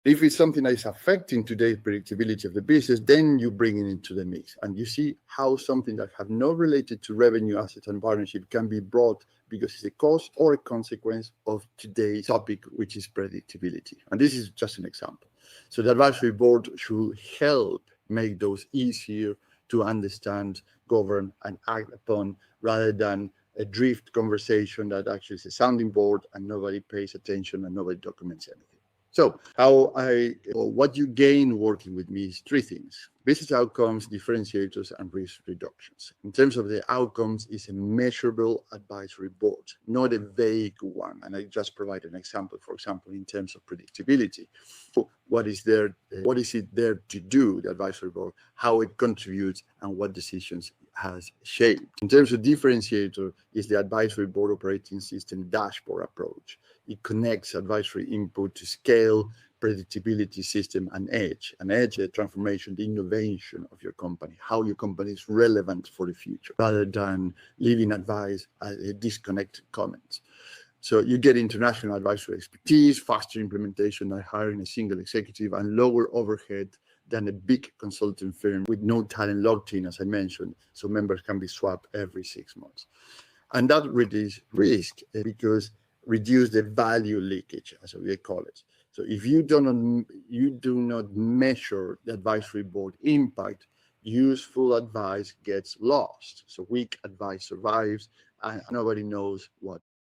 If it's something that is affecting today's predictability of the business, then you bring it into the mix and you see how something that have not related to revenue, assets, and partnership can be brought because it's a cause or a consequence of today's topic, which is predictability. And this is just an example. So the advisory board should help make those easier to understand, govern, and act upon, rather than a drift conversation that actually is a sounding board and nobody pays attention and nobody documents anything. So what you gain working with me is three things: business outcomes, differentiators, and risk reductions. In terms of the outcomes, it's a measurable advisory board, not a vague one. And I just provide an example, for example, in terms of predictability. What is it there to do, the advisory board, how it contributes, and what decisions has shaped. In terms of differentiator, is the advisory board operating system dashboard approach. It connects advisory input to scale, predictability system, and edge. An edge, the transformation, the innovation of your company, how your company is relevant for the future, rather than leaving advice as a disconnected comment. So you get international advisory expertise, faster implementation by hiring a single executive, and lower overhead than a big consulting firm with no talent locked in, as I mentioned, so members can be swapped every 6 months. And that reduces risk because reduce the value leakage, as we call it. So if you do not measure the advisory board impact, useful advice gets lost. So weak advice survives, and nobody knows what